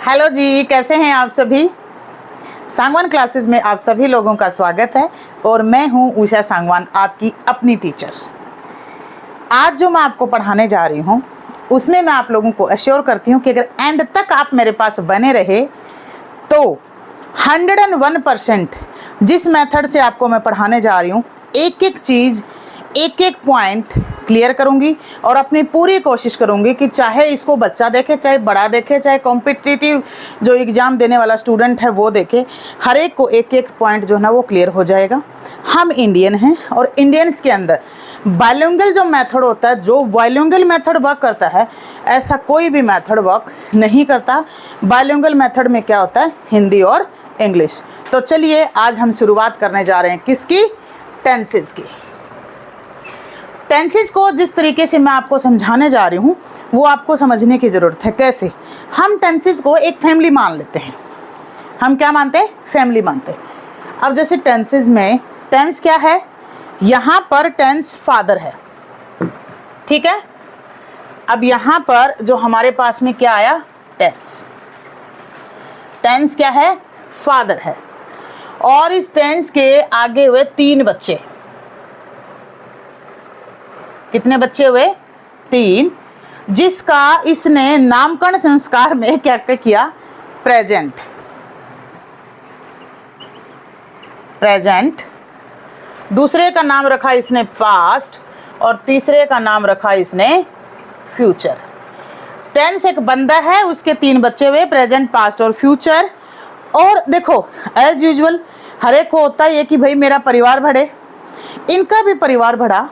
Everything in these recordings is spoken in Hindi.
हेलो जी, कैसे हैं आप सभी। सांगवान क्लासेस में आप सभी लोगों का स्वागत है और मैं हूं उषा सांगवान, आपकी अपनी टीचर। आज जो मैं आपको पढ़ाने जा रही हूं उसमें मैं आप लोगों को अश्योर करती हूं कि अगर एंड तक आप मेरे पास बने रहे तो 101% जिस मेथड से आपको मैं पढ़ाने जा रही हूं एक एक चीज़, एक एक पॉइंट क्लियर करूंगी और अपनी पूरी कोशिश करूंगी कि चाहे इसको बच्चा देखे, चाहे बड़ा देखे, चाहे कॉम्पिटिटिव जो एग्ज़ाम देने वाला स्टूडेंट है वो देखे, हर एक को एक एक पॉइंट जो है ना वो क्लियर हो जाएगा। हम इंडियन हैं और इंडियंस के अंदर बाइलिंगुअल जो मेथड होता है, जो बाइलिंगुअल मेथड वर्क करता है, ऐसा कोई भी मेथड वर्क नहीं करता। बाइलिंगुअल मेथड में क्या होता है, हिंदी और इंग्लिश। तो चलिए आज हम शुरुआत करने जा रहे हैं किसकी, टेंसेस की। टेंसेस को जिस तरीके से मैं आपको समझाने जा रही हूँ वो आपको समझने की ज़रूरत है। कैसे, हम टेंसेस को एक फैमिली मान लेते हैं। हम क्या मानते हैं, फैमिली मानते हैं। अब जैसे टेंसेस में टेंस क्या है, यहाँ पर टेंस फादर है, ठीक है। अब यहाँ पर जो हमारे पास में क्या आया, टेंस। टेंस क्या है, फादर है। और इस टेंस के आगे हुए 3 बच्चे। कितने बच्चे हुए, 3, जिसका इसने नामकरण संस्कार में क्या क्या किया, प्रेजेंट। प्रेजेंट। दूसरे का नाम रखा इसने पास्ट और तीसरे का नाम रखा इसने फ्यूचर। टेंस एक बंदा है, उसके 3 बच्चे हुए, प्रेजेंट, पास्ट और फ्यूचर। और देखो एज यूजुअल हर एक को होता है कि भाई मेरा परिवार बढ़े, इनका भी परिवार बढ़ा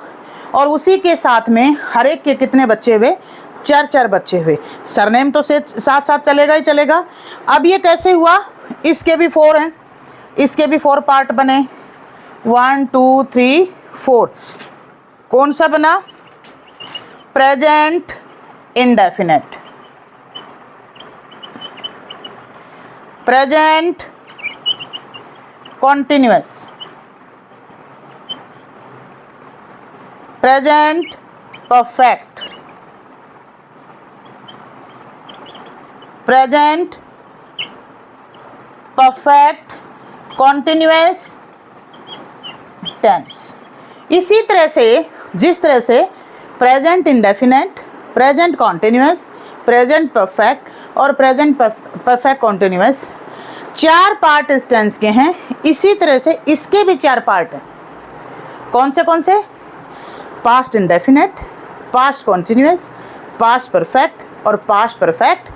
और उसी के साथ में हर एक के कितने बच्चे हुए, 4 बच्चे हुए। सरनेम तो से साथ साथ चलेगा ही चलेगा। अब ये कैसे हुआ, इसके भी 4 हैं, इसके भी 4 पार्ट बने, 1 2 3 4। कौन सा बना, present indefinite, present continuous, present perfect, present perfect continuous tense. इसी तरह से जिस तरह से present indefinite, present continuous, present perfect और प्रेजेंट परफेक्ट कॉन्टिन्यूअस 4 पार्ट इस टेंस के हैं, इसी तरह से इसके भी 4 पार्ट हैं। कौन से, past indefinite, past continuous, past perfect और पास्ट परफेक्ट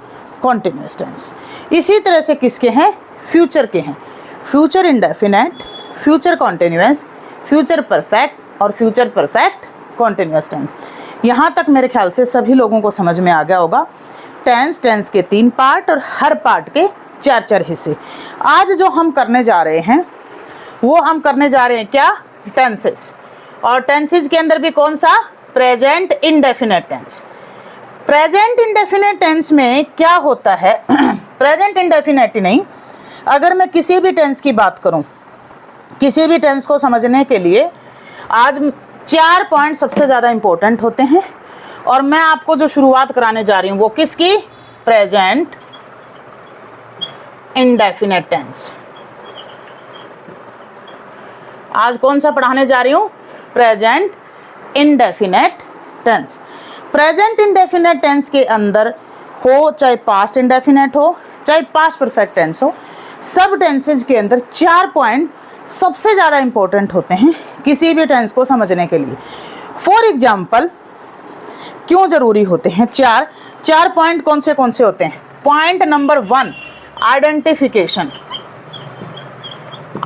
कॉन्टिन्यूअस टेंस। इसी तरह से किसके हैं, फ्यूचर के हैं, future indefinite, future continuous, future perfect और फ्यूचर परफेक्ट कॉन्टिन्यूअस टेंस। यहाँ तक मेरे ख्याल से सभी लोगों को समझ में आ गया होगा। टेंस के 3 पार्ट और हर पार्ट के 4 हिस्से। आज जो हम करने जा रहे हैं वो हम करने जा रहे हैं क्या, टेंसेस। और टेंसेस के अंदर भी कौन सा, present indefinite tense. Present indefinite tense में क्या होता है, प्रेजेंट इंडेफिनेट ही नहीं, अगर मैं किसी भी टेंस की बात करूं, किसी भी टेंस को समझने के लिए आज 4 पॉइंट सबसे ज़्यादा इंपॉर्टेंट होते हैं। और मैं आपको जो शुरुआत कराने जा रही हूं वो किसकी, प्रेजेंट इंडेफिनेट टेंस। आज कौन सा पढ़ाने जा रही हूं, present indefinite tense. Present indefinite tense के अंदर हो चाहे पास्ट इंडेफिनेट हो चाहे पास्ट परफेक्ट टेंस हो, सब टेंसेज के अंदर 4 पॉइंट सबसे ज़्यादा इंपॉर्टेंट होते हैं किसी भी टेंस को समझने के लिए। फॉर एग्जाम्पल क्यों ज़रूरी होते हैं, 4 पॉइंट कौन से होते हैं। Point number 1, identification,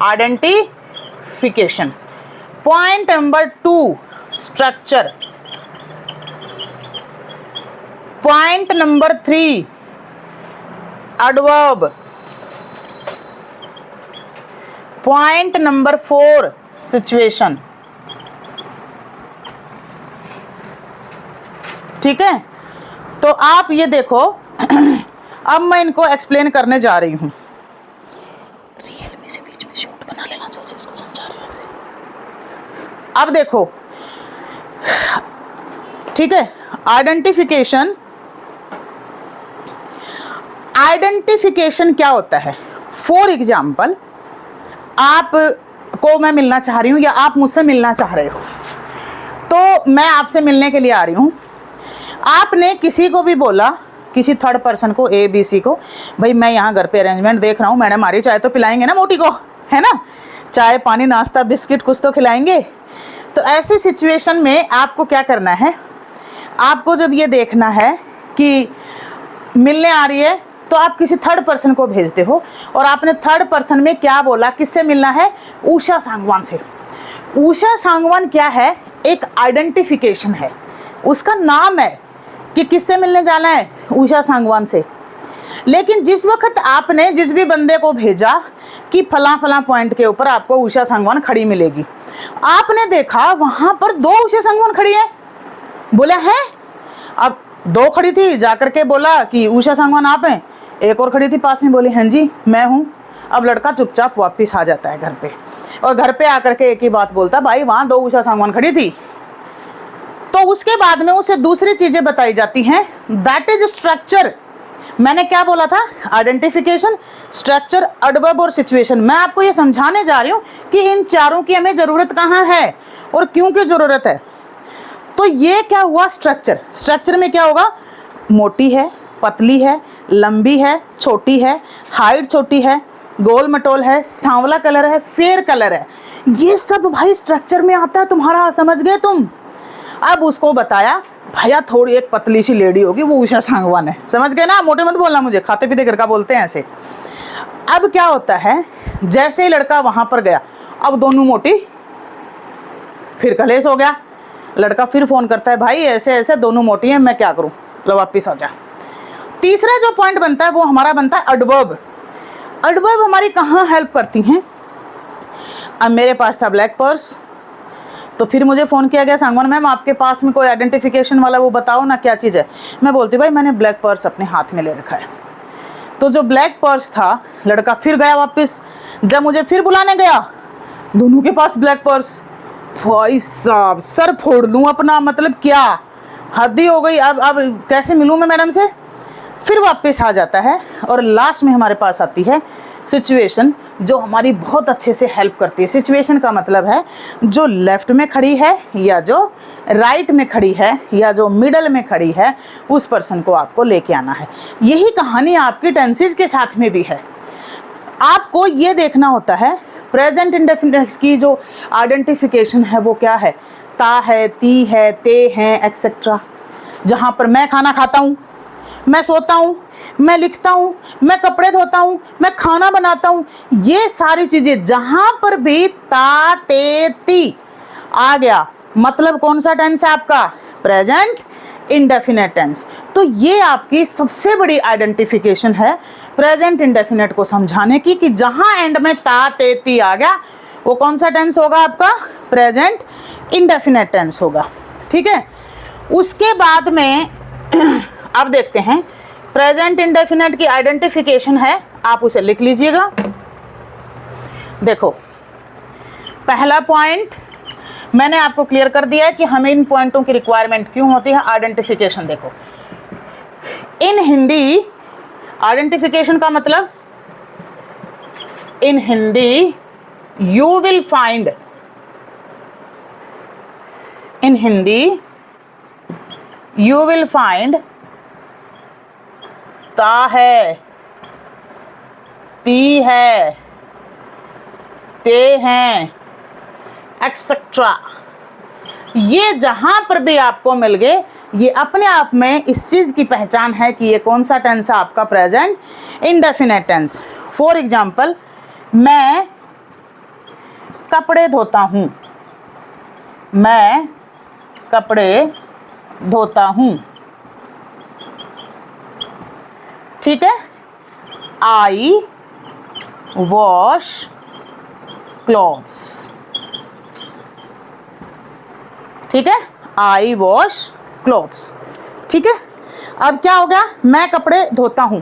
identification. Point number 2, structure. Point number 3, adverb. Point number 4, situation. ठीक है, तो आप ये देखो अब मैं इनको एक्सप्लेन करने जा रही हूं। रियल में से बीच में शॉर्ट बना लेना, जैसे इसको समझा रहे हैं। अब देखो, ठीक है, आइडेंटिफिकेशन आइडेंटिफिकेशन क्या होता है? फॉर एग्जाम्पल, आप को मैं मिलना चाह रही हूँ या आप मुझसे मिलना चाह रहे हो, तो मैं आपसे मिलने के लिए आ रही हूँ। आपने किसी को भी बोला, किसी थर्ड पर्सन को, ए बी सी को, भाई मैं यहाँ घर पे अरेंजमेंट देख रहा हूँ, मैडम हमारी चाय तो पिलाएंगे ना मोटी को, है ना, चाय पानी नाश्ता बिस्किट कुछ तो खिलाएंगे। तो ऐसी सिचुएशन में आपको क्या करना है? आपको जब ये देखना है कि मिलने आ रही है, तो आप किसी थर्ड पर्सन को भेजते हो, और आपने थर्ड पर्सन में क्या बोला, किससे मिलना है? उषा सांगवान से। उषा सांगवान क्या है? एक आइडेंटिफिकेशन है, उसका नाम है कि किससे मिलने जाना है, उषा सांगवान से। लेकिन जिस वक्त आपने जिस भी बंदे को भेजा कि फला फला पॉइंट के ऊपर आपको उषा सांगवान खड़ी मिलेगी, आपने देखा वहां पर 2 उषा सांगवान खड़ी है, बोला है, अब 2 खड़ी थी, जाकर के बोला कि उषा सांगवान आप हैं, एक और खड़ी थी पास में, बोली हाँ जी मैं हूँ। अब लड़का चुपचाप वापस आ जाता है घर पे, और घर पे आकर के एक ही बात बोलता, भाई वहाँ 2 उषा सांगवान खड़ी थी। तो उसके बाद में उसे दूसरी चीजें बताई जाती हैं, दैट इज स्ट्रक्चर। मैंने क्या बोला था? आइडेंटिफिकेशन, स्ट्रक्चर, एडवर्ब और सिचुएशन। मैं आपको ये समझाने जा रही हूँ कि इन चारों की हमें जरूरत कहाँ है और क्यों की जरूरत है। तो ये क्या हुआ? स्ट्रक्चर। स्ट्रक्चर में क्या होगा? मोटी है, पतली है, लंबी है, छोटी है, हाइट छोटी है, गोल मटोल है, सांवला कलर है, फेयर कलर है, ये सब भाई स्ट्रक्चर में आता है तुम्हारा, समझ गए तुम? अब उसको बताया, भैया थोड़ी एक पतली सी लेडी होगी, वो उषा सांगवान है, समझ गए ना? मोटे मत बोलना मुझे, खाते पीते घर का बोलते हैं ऐसे। अब क्या होता है, जैसे ही लड़का वहां पर गया, अब दोनों मोटी, फिर कलेश हो गया। लड़का फिर फोन करता है, भाई ऐसे ऐसे दोनों मोटी हैं, मैं क्या करूं, लो वापिस आ जा। तीसरा जो पॉइंट बनता है वो हमारा बनता है एडवर्ब। एडवर्ब हमारी कहाँ हेल्प करती हैं? अब मेरे पास था ब्लैक पर्स, तो फिर मुझे फ़ोन किया गया, सांगवान मैम आपके पास में कोई आइडेंटिफिकेशन वाला वो बताओ ना, क्या चीज़ है। मैं बोलती भाई मैंने ब्लैक पर्स अपने हाथ में ले रखा है। तो जो ब्लैक पर्स था, लड़का फिर गया वापस, जब मुझे फिर बुलाने गया, दोनों के पास ब्लैक पर्स। भाई साहब सर फोड़ दूँ अपना, मतलब क्या हद ही हो गई। अब कैसे मिलूँ मैं मैडम से? फिर वापस आ जाता है, और लास्ट में हमारे पास आती है सिचुएशन, जो हमारी बहुत अच्छे से हेल्प करती है। सिचुएशन का मतलब है जो लेफ्ट में खड़ी है, या जो राइट में खड़ी है, या जो मिडल में खड़ी है, उस पर्सन को आपको लेके आना है। यही कहानी आपकी टेंसेस के साथ में भी है। आपको ये देखना होता है प्रेजेंट इंडेफिनिट की जो आइडेंटिफिकेशन है वो क्या है, ता है, ती है, ते हैं, एक्सेट्रा। जहाँ पर मैं खाना खाता हूँ, मैं सोता हूँ, मैं लिखता हूँ, मैं कपड़े धोता हूँ, मैं खाना बनाता हूँ, ये सारी चीज़ें जहाँ पर भी ता ते ती आ गया, मतलब कौन सा टेंस है आपका? Present indefinite tense. तो ये आपकी सबसे बड़ी आइडेंटिफिकेशन है प्रेजेंट इंडेफिनेट को समझाने की, कि जहाँ एंड में ता ते ती आ गया वो कौन सा टेंस होगा आपका? प्रेजेंट इंडेफिनेट टेंस होगा। ठीक है, उसके बाद में अब देखते हैं प्रेजेंट इंडेफिनेट की आइडेंटिफिकेशन है, आप उसे लिख लीजिएगा। देखो पहला पॉइंट मैंने आपको क्लियर कर दिया है कि हमें इन पॉइंटों की रिक्वायरमेंट क्यों होती है। आइडेंटिफिकेशन देखो, इन हिंदी आइडेंटिफिकेशन का मतलब, in Hindi you will find, in Hindi you will find ता है, ती है, ते हैं, एक्सेट्रा। ये जहां पर भी आपको मिल गए, ये अपने आप में इस चीज की पहचान है कि ये कौन सा टेंस है आपका? Present indefinite tense. For example, मैं कपड़े धोता हूं, मैं कपड़े धोता हूं, ठीक है। आई वॉश क्लॉथ्स, ठीक है, आई वॉश क्लॉथ्स, ठीक है। अब क्या हो गया? मैं कपड़े धोता हूं,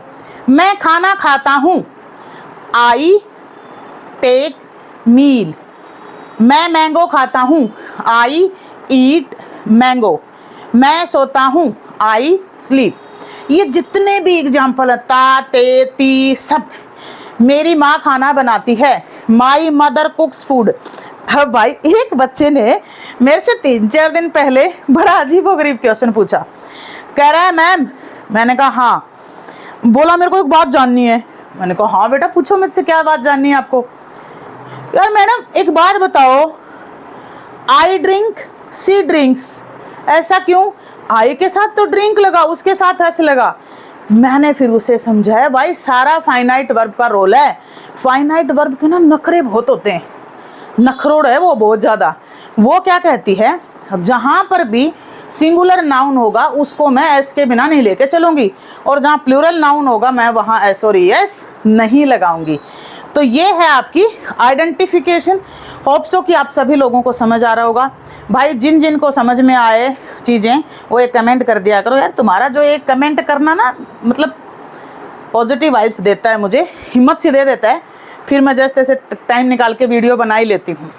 मैं खाना खाता हूं, आई टेक मील, मैं मैंगो खाता हूं, आई ईट मैंगो, मैं सोता हूं, आई स्लीप। ये जितने भी एग्जाम्पल है, ता, ते, ती, सब। मेरी माँ खाना बनाती है, माई मदर कुक्स फूड। अब भाई एक बच्चे ने मेरे से 3-4 दिन पहले बड़ा अजीबोगरीब क्वेश्चन पूछा। कह रहा है मैम, मैंने कहा हाँ। बोला मेरे को एक बात जाननी है। मैंने कहा हाँ बेटा पूछो मुझसे, क्या बात जाननी है आपको? यार मैडम एक बात बताओ, आई ड्रिंक सी ड्रिंक्स, ऐसा क्यों? आई के साथ तो ड्रिंक लगा, उसके साथ एस लगा। मैंने फिर उसे समझाया भाई सारा फाइनाइट वर्ब का रोल है। फाइनाइट वर्ब के ना नखरे बहुत होते हैं, नखरोड़ है वो बहुत ज़्यादा। वो क्या कहती है, जहाँ पर भी सिंगुलर नाउन होगा उसको मैं एस के बिना नहीं लेके चलूँगी, और जहाँ प्लूरल नाउन होगा मैं वहाँ एस और ई एस नहीं लगाऊंगी। तो ये है आपकी आइडेंटिफिकेशन। होप सो कि आप सभी लोगों को समझ आ रहा होगा। भाई जिन जिन को समझ में आए चीज़ें वो एक कमेंट कर दिया करो यार। तुम्हारा जो एक कमेंट करना ना मतलब पॉजिटिव वाइब्स देता है, मुझे हिम्मत सी दे देता है, फिर मैं जैसे तैसे टाइम निकाल के वीडियो बना ही लेती हूँ।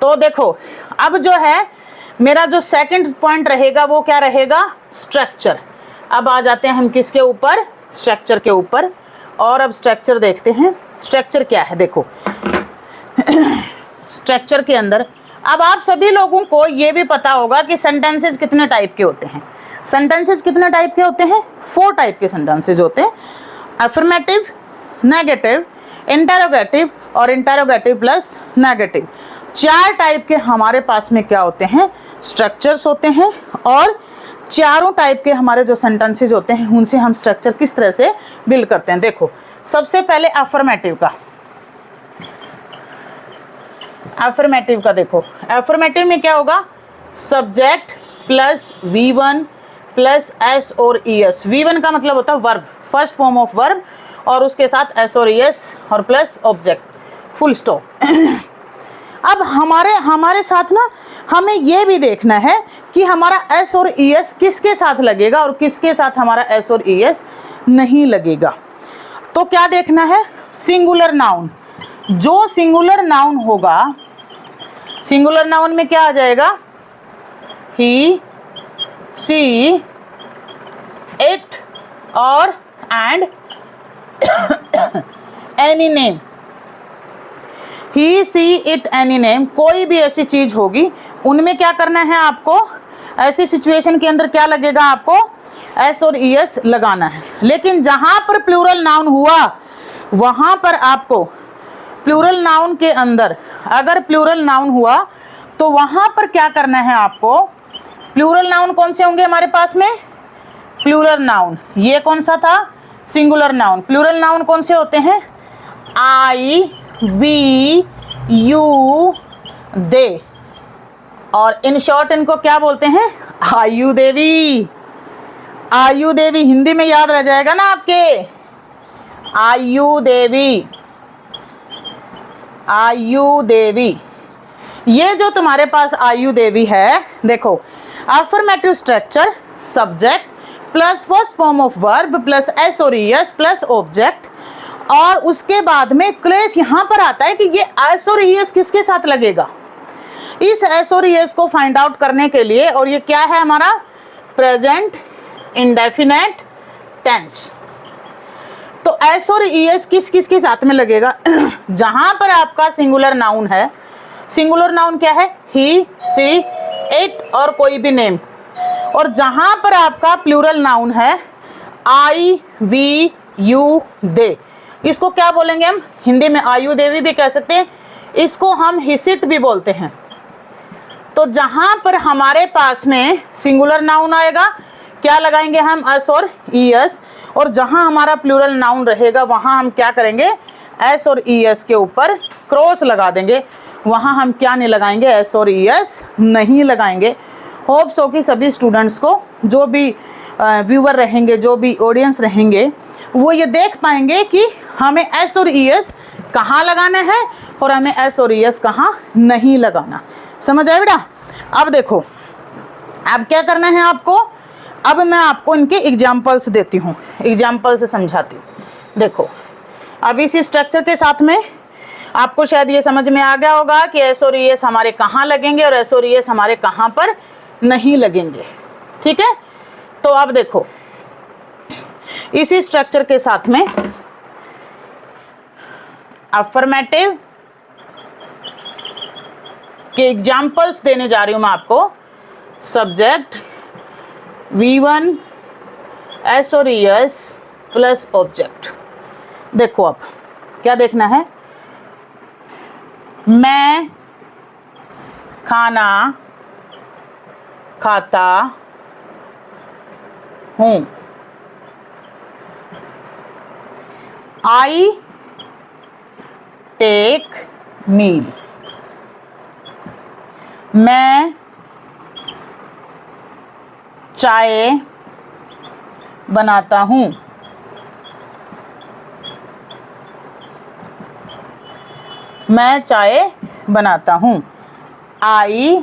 तो देखो अब जो है मेरा जो सेकंड पॉइंट रहेगा वो क्या रहेगा, स्ट्रक्चर। अब आ जाते हैं हम किसके ऊपर, स्ट्रक्चर के ऊपर। और अब स्ट्रक्चर देखते हैं, स्ट्रक्चर क्या है। देखो स्ट्रक्चर के अंदर अब आप सभी लोगों को ये भी पता होगा कि सेंटेंसेस कितने टाइप के होते हैं। सेंटेंसेस कितने टाइप के होते हैं? 4 टाइप के सेंटेंसेस होते हैं, अफर्मेटिव, नेगेटिव, इंटरोगेटिव और इंटरोगेटिव प्लस नेगेटिव। 4 टाइप के हमारे पास में क्या होते हैं, स्ट्रक्चर्स होते हैं। और चारों टाइप के हमारे जो सेंटेंसेस होते हैं उनसे हम स्ट्रक्चर किस तरह से बिल्ड करते हैं। देखो सबसे पहले अफर्मेटिव का, अफर्मेटिव का देखो, अफर्मेटिव में क्या होगा, subject plus V1 plus S और ई एस। V1 का मतलब होता है verb, first form of verb, और उसके साथ एस और ई एस और प्लस ऑब्जेक्ट, फुल स्टॉप। अब हमारे साथ ना हमें ये भी देखना है कि हमारा एस और ई एस किसके साथ लगेगा और किसके साथ हमारा एस और ई एस नहीं लगेगा। तो क्या देखना है, सिंगुलर नाउन। जो सिंगुलर नाउन होगा, सिंगुलर नाउन में क्या आ जाएगा, ही, सी, इट और and any name. He, she, it, any name, कोई भी ऐसी चीज होगी उनमें क्या करना है आपको, ऐसी सिचुएशन के अंदर क्या लगेगा आपको, एस और ई एस लगाना है। लेकिन जहां पर प्लूरल नाउन हुआ वहां पर आपको प्लूरल नाउन के अंदर अगर प्लूरल नाउन हुआ तो वहां पर क्या करना है आपको, प्लूरल नाउन कौन से होंगे हमारे पास में, प्लूरल नाउन। ये कौन सा था, सिंगुलर नाउन। प्लूरल नाउन कौन से होते हैं, आई, वी, यू, दे, और इन शॉर्ट इनको क्या बोलते हैं, आयु देवी। आयु देवी हिंदी में याद रह जाएगा ना आपके, आयु देवी, आयु देवी। ये जो तुम्हारे पास आयु देवी है, देखो affirmative structure, subject plus first form of verb plus S और ई एस प्लस ऑब्जेक्ट, और उसके बाद में क्लेश यहाँ पर आता है कि ये एस और ई एस किसके साथ लगेगा। इस एस और ई एस को फाइंड आउट करने के लिए, और ये क्या है हमारा, प्रेजेंट इंडेफिनेट टेंस। तो एस और ई एस किस किस के साथ में लगेगा, जहां पर आपका सिंगुलर नाउन है, सिंगुलर नाउन क्या है, ही, सी, इट और कोई भी नेम, और जहां पर आपका प्लूरल नाउन है, आई, वी, यू, दे। इसको क्या बोलेंगे हम, हिंदी में आयु देवी भी कह सकते हैं, इसको हम हिसिट भी बोलते हैं। तो जहां पर हमारे पास में सिंगुलर नाउन आएगा क्या लगाएंगे हम, एस और ई एस, और जहां हमारा प्लूरल नाउन रहेगा वहां हम क्या करेंगे, एस और ई एस के ऊपर क्रॉस लगा देंगे, वहां हम क्या नहीं लगाएंगे, एस और ई एस नहीं लगाएंगे। होप सो कि सभी स्टूडेंट्स को, जो भी व्यूअर रहेंगे, जो भी ऑडियंस रहेंगे, वो ये देख पाएंगे कि हमें एस और ई एस कहाँ लगाना है और हमें एस और ई एस कहाँ नहीं लगाना। समझ आया बेटा? अब देखो अब क्या करना है आपको, अब मैं आपको इनके एग्जाम्पल्स देती हूँ, एग्जाम्पल से समझाती हूँ। देखो अब इसी स्ट्रक्चर के साथ में आपको शायद ये समझ में आ गया होगा कि एस और ई एस हमारे कहाँ लगेंगे और एस और ई एस हमारे कहाँ पर नहीं लगेंगे। ठीक है, तो अब देखो इसी स्ट्रक्चर के साथ में अफर्मेटिव के एग्जाम्पल्स देने जा रही हूं मैं आपको। सब्जेक्ट V1 S और ES प्लस ऑब्जेक्ट। देखो अब क्या देखना है, मैं खाना खाता हूं। I take meal. मैं चाय बनाता हूं। मैं चाय बनाता हूं। I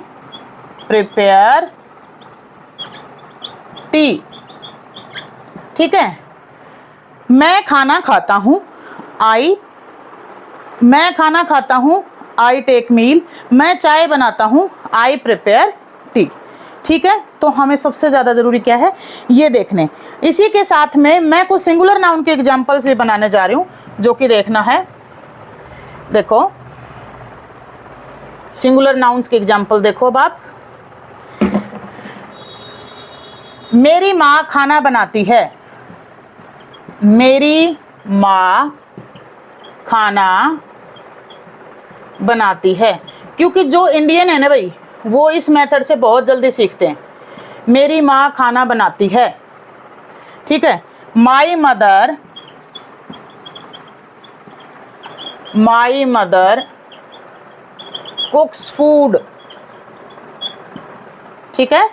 prepare tea. ठीक है, मैं खाना खाता हूं। मैं खाना खाता हूं। I take meal. मैं चाय बनाता हूं। I prepare tea. ठीक है, तो हमें सबसे ज़्यादा ज़रूरी क्या है ये देखने। इसी के साथ में मैं कुछ सिंगुलर नाउन के एग्जाम्पल्स भी बनाने जा रही हूं जो कि देखना है। देखो सिंगुलर नाउन्स के एग्जाम्पल देखो अब आप। मेरी माँ खाना बनाती है। मेरी माँ खाना बनाती है, क्योंकि जो इंडियन है ना भाई वो इस मेथड से बहुत जल्दी सीखते हैं। मेरी माँ खाना बनाती है। ठीक है, माई मदर कुक्स फूड। ठीक है,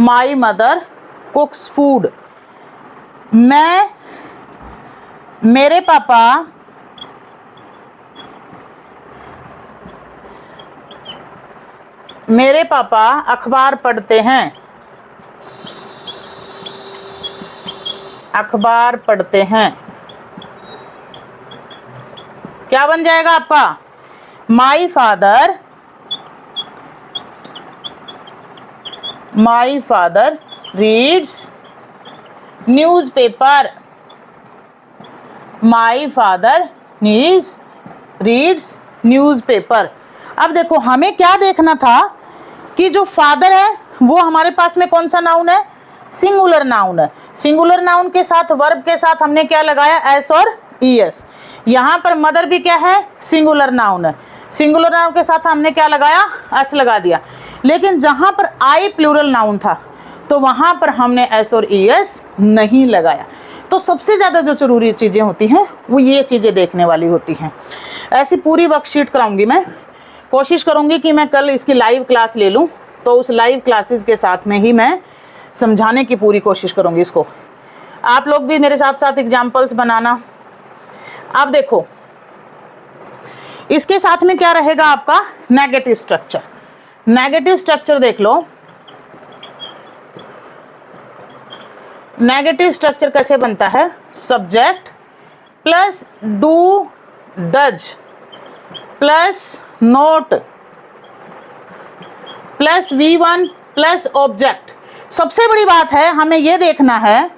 माई मदर कुक्स फूड। मेरे पापा अखबार पढ़ते हैं। अखबार पढ़ते हैं। क्या बन जाएगा आपका? My father reads newspaper. My father reads newspaper. अब देखो हमें क्या देखना था कि जो फादर है वो हमारे पास में कौन सा नाउन है? सिंगुलर नाउन है। सिंगुलर नाउन के साथ वर्ब के साथ हमने क्या लगाया? एस और ईएस। यहाँ पर मदर भी क्या है? सिंगुलर नाउन है। सिंगुलर नाउन के साथ हमने क्या लगाया? एस लगा दिया। लेकिन जहाँ पर आई प्लूरल नाउन था तो वहाँ पर हमने एस और ईएस नहीं लगाया। तो सबसे ज़्यादा जो जरूरी चीज़ें होती हैं वो ये चीज़ें देखने वाली होती हैं। ऐसी पूरी वर्कशीट कराऊंगी मैं। कोशिश करूंगी कि मैं कल इसकी लाइव क्लास ले लूं, तो उस लाइव क्लासेस के साथ में ही मैं समझाने की पूरी कोशिश करूंगी इसको। आप लोग भी मेरे साथ साथ एग्जाम्पल्स बनाना। अब देखो इसके साथ में क्या रहेगा आपका? Negative structure. नेगेटिव स्ट्रक्चर देख लो। नेगेटिव स्ट्रक्चर कैसे बनता है? Subject plus do does plus not plus V1 plus object. सबसे बड़ी बात है हमें यह देखना है,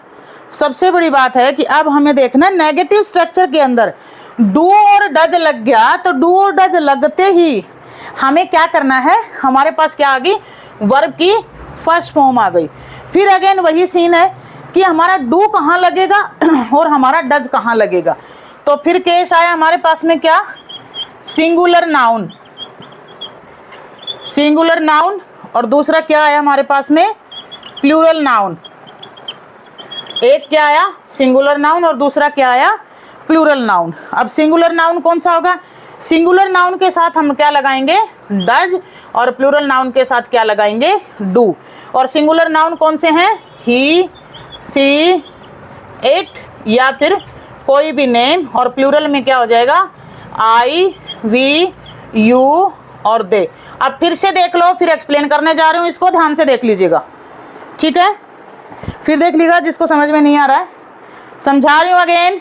सबसे बड़ी बात है कि अब हमें देखना नेगेटिव स्ट्रक्चर के अंदर डू और डज लग गया तो डू और डज लगते ही हमें क्या करना है? हमारे पास क्या आ गई? वर्ब की फर्स्ट फॉर्म आ गई। फिर अगेन वही सीन है कि हमारा डू कहाँ लगेगा और हमारा डज कहाँ लगेगा। तो फिर केस आया हमारे पास में क्या? Singular noun. सिंगुलर नाउन और दूसरा क्या आया हमारे पास में? Plural noun. एक क्या आया? सिंगुलर नाउन और दूसरा क्या आया? Plural noun. अब सिंगुलर नाउन कौन सा होगा? सिंगुलर नाउन के साथ हम क्या लगाएंगे? डज। और प्लूरल नाउन के साथ क्या लगाएंगे? डू। और सिंगुलर नाउन कौन से हैं? ही, सी, इट या फिर कोई भी नेम। और प्लूरल में क्या हो जाएगा? आई, वी, यू और दे। अब फिर से देख लो, फिर एक्सप्लेन करने जा रही हूँ, इसको ध्यान से देख लीजिएगा। ठीक है, फिर देख लीजिएगा जिसको समझ में नहीं आ रहा है। समझा रही हूँ अगेन,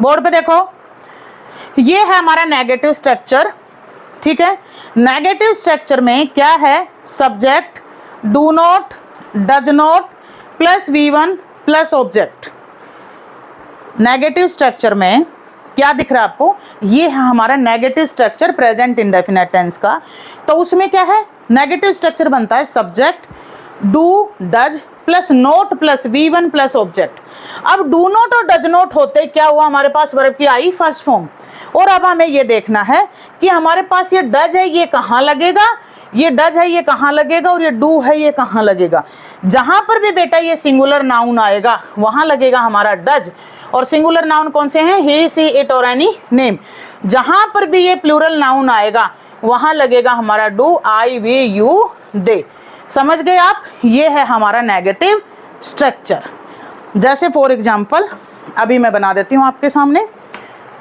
बोर्ड पे देखो। ये है हमारा नेगेटिव स्ट्रक्चर। ठीक है, नेगेटिव स्ट्रक्चर में क्या है? Subject, do not, does not, plus V1 plus object. Negative structure में क्या दिख रहा है आपको, ये है हमारा negative structure present indefinite tense का। तो उसमें क्या है, नेगेटिव स्ट्रक्चर बनता है subject do does plus not plus V1 plus object. अब डू नोट और डज नोट होते क्या हुआ, हमारे पास वर्ब की आई फर्स्ट फॉर्म। और अब हमें ये देखना है कि हमारे पास ये डज है ये कहाँ लगेगा, ये डज है ये कहाँ लगेगा, और ये डू है ये कहाँ लगेगा। जहां पर भी बेटा ये सिंगुलर नाउन आएगा वहां लगेगा हमारा डज। और सिंगुलर नाउन कौन से हैं, ही सी इट और एनी नेम। जहां पर भी ये प्लूरल नाउन आएगा वहां लगेगा हमारा do, I we you they. समझ गए आप, ये है हमारा नेगेटिव स्ट्रक्चर। जैसे फॉर एग्जाम्पल अभी मैं बना देती हूँ आपके सामने।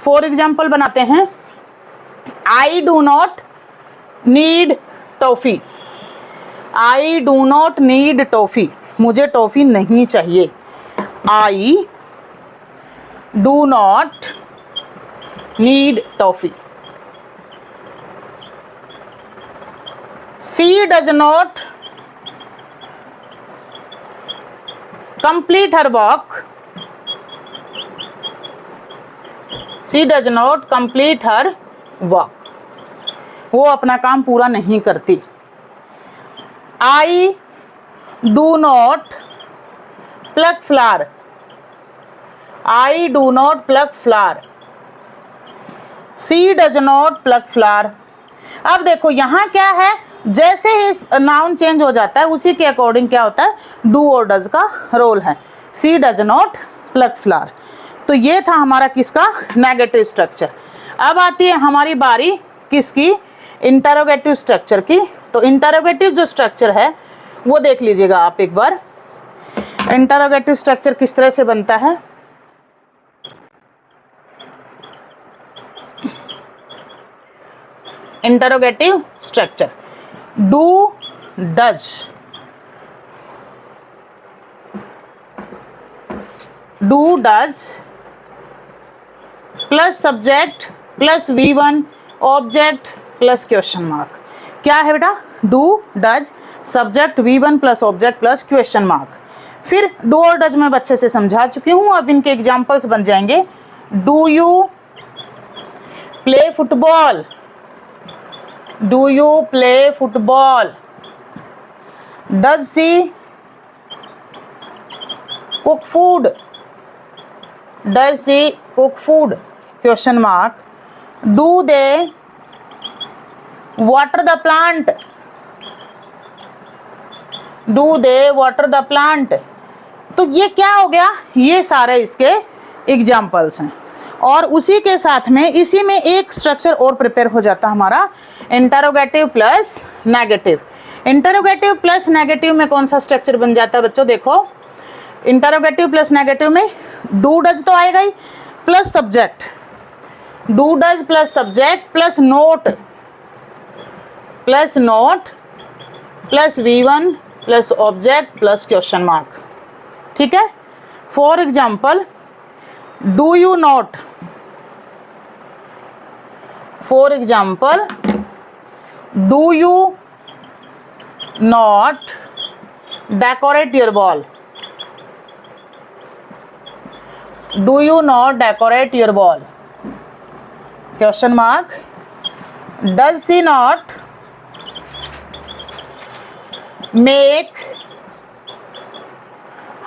फॉर एग्जाम्पल बनाते हैं, I do not need toffee. I do not need toffee, मुझे टॉफी नहीं चाहिए। I do not need toffee. She does not complete her work. She does not complete her work, वो अपना काम पूरा नहीं करती। I do not pluck flower. I do not pluck flower. She does not pluck flower. अब देखो यहाँ क्या है, जैसे ही नाउन चेंज हो जाता है उसी के अकॉर्डिंग क्या होता है, डू और डज का रोल है। सी डज नॉट प्लक फ्लावर। तो ये था हमारा किसका, नेगेटिव स्ट्रक्चर। अब आती है हमारी बारी किसकी, इंटरोगेटिव स्ट्रक्चर की। तो इंटरोगेटिव जो स्ट्रक्चर है वो देख लीजिएगा आप एक बार। इंटरोगेटिव स्ट्रक्चर किस तरह से बनता है, interrogative structure do does, do does plus subject plus V1 object plus question mark. क्या है बेटा, do does subject V1 plus object plus question mark. फिर डू और डज मैं बच्चे से समझा चुकी हूँ, अब इनके एग्जाम्पल्स बन जाएंगे। Do you play football. Do you play football. Does she cook food. Does she cook food question mark. Do they water the plant. Do they water the plant. तो ये क्या हो गया, ये सारे इसके एग्जाम्पल्स हैं। और उसी के साथ में इसी में एक स्ट्रक्चर और प्रिपेयर हो जाता हमारा, interrogative plus negative. Interrogative plus negative में कौन सा स्ट्रक्चर बन जाता है बच्चों, देखो इंटरोगेटिव प्लस नेगेटिव में डू डज तो आएगा ही, plus subject, do does plus subject plus not, plus not plus V1 plus object plus question mark. ठीक है। For example do you not, for example do you not decorate your wall. Do you not decorate your wall question mark. Does C not make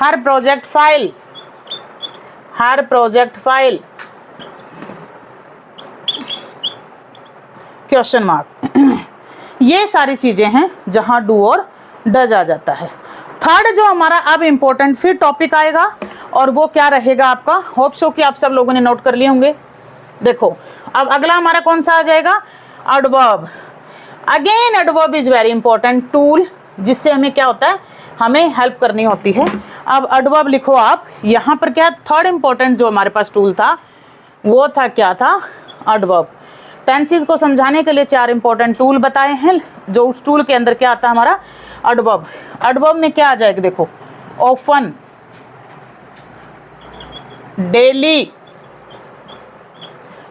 her project file, her project file question mark. ये सारी चीजें हैं जहां डू और डज आ जाता है। थर्ड जो हमारा अब इंपॉर्टेंट फिर टॉपिक आएगा और वो क्या रहेगा आपका, होप सो कि आप सब लोगों ने नोट कर लिए होंगे। देखो अब अगला हमारा कौन सा आ जाएगा, adverb. Again adverb is very important tool, जिससे हमें क्या होता है, हमें हेल्प करनी होती है। अब एडवर्ब लिखो आप, यहाँ पर क्या थर्ड इंपॉर्टेंट जो हमारे पास टूल था वो था, क्या था, एडवर्ब। टेंसेस को समझाने के लिए 4 इंपॉर्टेंट टूल बताए हैं, जो उस टूल के अंदर क्या आता है हमारा, एडवर्ब। एडवर्ब में क्या आ जाएगा, देखो often, daily,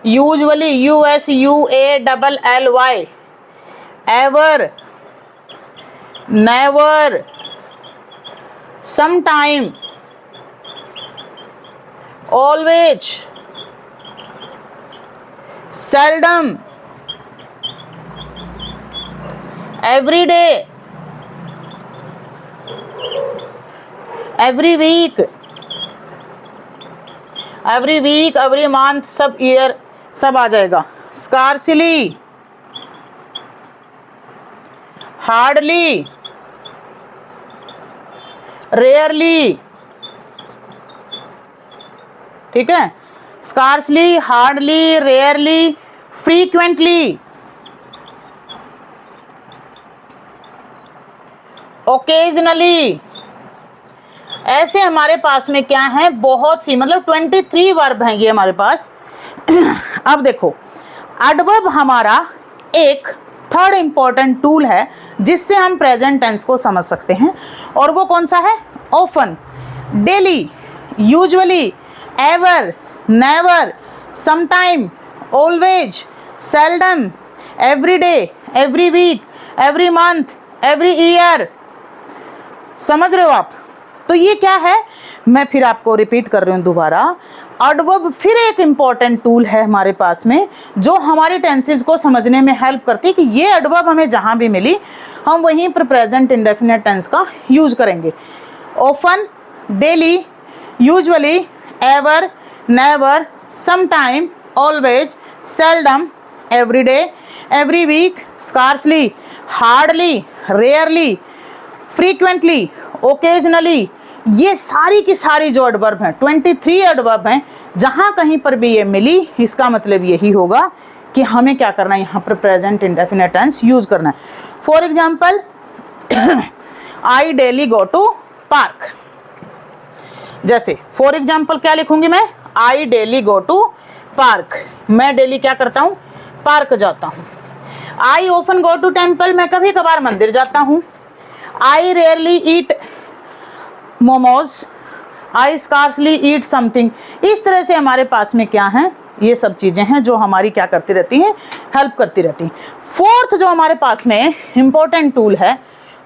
usually USUALLY, ever, never, sometime, always, seldom, every day, every week, every month, सब year सब आ जाएगा। scarcely, hardly, rarely, ठीक है, scarcely, hardly, rarely, frequently, occasionally। ऐसे हमारे पास में क्या है, बहुत सी, मतलब 23 वर्ब हैं ये हमारे पास। अब देखो, एडवर्ब हमारा एक थर्ड इंपॉर्टेंट टूल है जिससे हम प्रेजेंट टेंस को समझ सकते हैं, और वो कौन सा है? Often, daily, usually, ever, never, sometime, always, seldom, every day, every week, every month, every year. समझ रहे हो आप? तो ये क्या है, मैं फिर आपको रिपीट कर रही हूँ दोबारा। एडवर्ब फिर एक इंपॉर्टेंट टूल है हमारे पास में जो हमारी टेंसेस को समझने में हेल्प करती है कि ये एडवर्ब हमें जहाँ भी मिली हम वहीं पर प्रेजेंट इंडेफिनिट टेंस का यूज करेंगे। Often, daily, usually, ever, never, sometime, always, seldom, every day, every week, scarcely, hardly, rarely, frequently, occasionally. ये सारी की सारी जो एडवर्ब हैं, 23 एडवर्ब हैं, जहाँ कहीं पर भी ये मिली इसका मतलब यही होगा कि हमें क्या करना है, यहाँ पर प्रेजेंट इंडेफिनिट टेंस यूज करना है। For example, I daily go to park. जैसे फॉर एग्जाम्पल क्या लिखूंगी मैं, I daily go to park. मैं डेली क्या करता हूँ, पार्क जाता हूँ। I often go to temple, मैं कभी कभार मंदिर जाता हूँ। I rarely eat momos, I scarcely eat something. इस तरह से हमारे पास में क्या है, ये सब चीज़ें हैं जो हमारी क्या करती रहती हैं, हेल्प करती रहती हैं। फोर्थ जो हमारे पास में इंपॉर्टेंट टूल है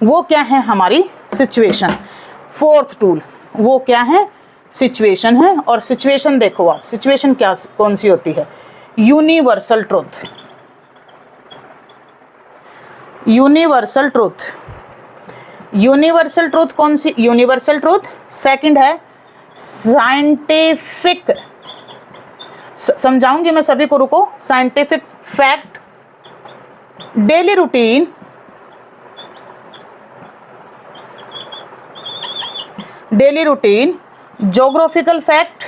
वो क्या है, हमारी सिचुएशन। फोर्थ टूल वो क्या है, सिचुएशन है। और सिचुएशन देखो आप, सिचुएशन क्या कौन सी होती है, universal truth. Universal truth, universal truth कौन सी, यूनिवर्सल ट्रूथ। सेकंड है साइंटिफिक, समझाऊंगी मैं सभी को, रुको। Scientific fact, daily routine, daily routine, geographical fact,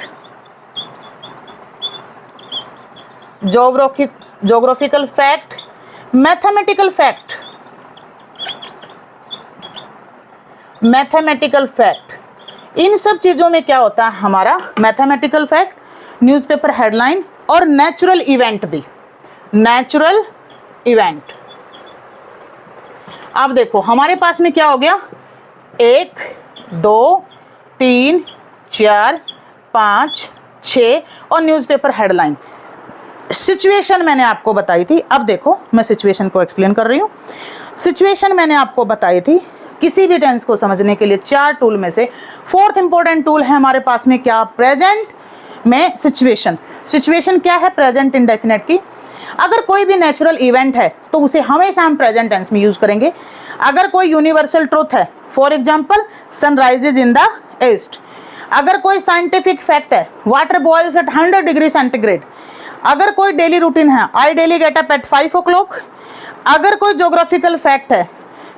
geographical fact, mathematical fact, mathematical fact. इन सब चीज़ों में क्या होता है हमारा, मैथमेटिकल फैक्ट, न्यूज़पेपर हेडलाइन और नेचुरल इवेंट भी, नेचुरल इवेंट। अब देखो हमारे पास में क्या हो गया, 1 2 3 4 5 6 और न्यूज़पेपर हेडलाइन। सिचुएशन मैंने आपको बताई थी, अब देखो मैं सिचुएशन को एक्सप्लेन कर रही हूँ। सिचुएशन मैंने आपको बताई थी, किसी भी टेंस को समझने के लिए 4 टूल में से फोर्थ इंपॉर्टेंट टूल है हमारे पास में क्या, प्रेजेंट में सिचुएशन। सिचुएशन क्या है, प्रेजेंट इंडेफिनिट की। अगर कोई भी नेचुरल इवेंट है तो उसे हमेशा हम प्रेजेंट टेंस में यूज करेंगे। अगर कोई यूनिवर्सल ट्रूथ है, for example sunrises in the east. अगर कोई साइंटिफिक फैक्ट है, water boils at 100 degree centigrade. अगर कोई डेली रूटीन है, I daily get up at 5 o'clock। अगर कोई जोग्राफिकल फैक्ट है,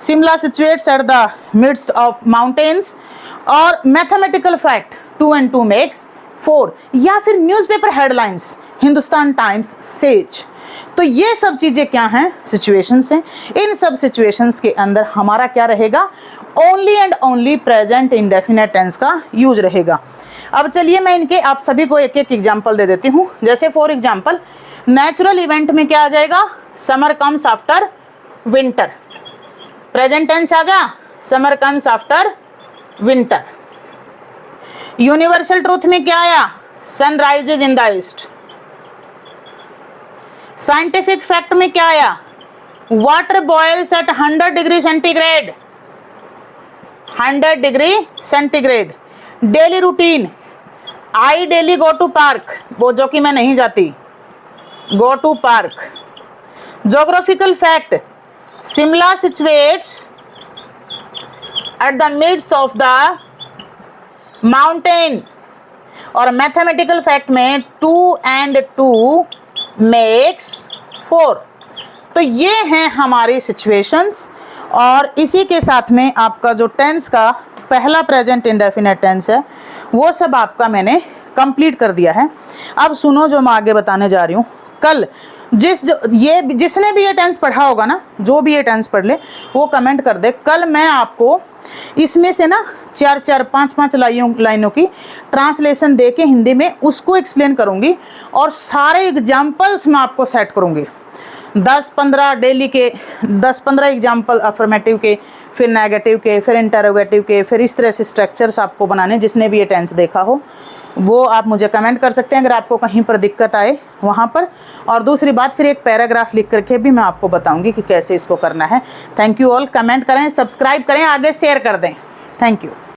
Shimla situates at the midst of mountains. और मैथमेटिकल फैक्ट, 2 and 2 makes 4। या फिर newspaper headlines, Hindustan Times says. तो ये सब चीज़ें क्या हैं, सिचुएशंस हैं। इन सब सिचुएशंस के अंदर हमारा क्या रहेगा, only and only present indefinite tense का यूज रहेगा। अब चलिए मैं इनके आप सभी को एक एक एग्जाम्पल दे देती हूँ। जैसे फॉर एग्जाम्पल नेचुरल इवेंट में क्या आ जाएगा, summer comes after winter. Present tense आ गया, summer comes after winter. Universal truth में क्या आया, sunrises in the east. Scientific fact में क्या आया, water boils at 100 degree centigrade. 100 degree centigrade. Daily routine, I daily go to park, वो जो कि मैं नहीं जाती, go to park. Geographical fact, Shimla situates at the mids of the mountain. और मैथमेटिकल फैक्ट में 2 and 2 makes 4। तो ये हैं हमारी सिचुएशंस, और इसी के साथ में आपका जो टेंस का पहला प्रेजेंट इंडेफिनेट टेंस है वो सब आपका मैंने कंप्लीट कर दिया है। अब सुनो जो मैं आगे बताने जा रही हूँ। कल जिसने भी ये टेंस पढ़ा होगा ना, जो भी ये टेंस पढ़ ले वो कमेंट कर दे। कल मैं आपको इसमें से ना 4-4, 5-5 लाइनों की ट्रांसलेशन दे के हिंदी में उसको एक्सप्लेन करूँगी, और सारे एग्जाम्पल्स मैं आपको सेट करूँगी। 10-15 डेली के 10-15 एग्जाम्पल अफर्मेटिव के, फिर नेगेटिव के, फिर इंटरोगेटिव के, फिर इस तरह से स्ट्रक्चर्स आपको बनाने। जिसने भी ये टेंस देखा हो वो आप मुझे कमेंट कर सकते हैं अगर आपको कहीं पर दिक्कत आए वहाँ पर। और दूसरी बात, फिर एक पैराग्राफ लिख करके भी मैं आपको बताऊंगी कि कैसे इसको करना है। Thank you all. कमेंट करें, सब्सक्राइब करें, आगे शेयर कर दें। Thank you.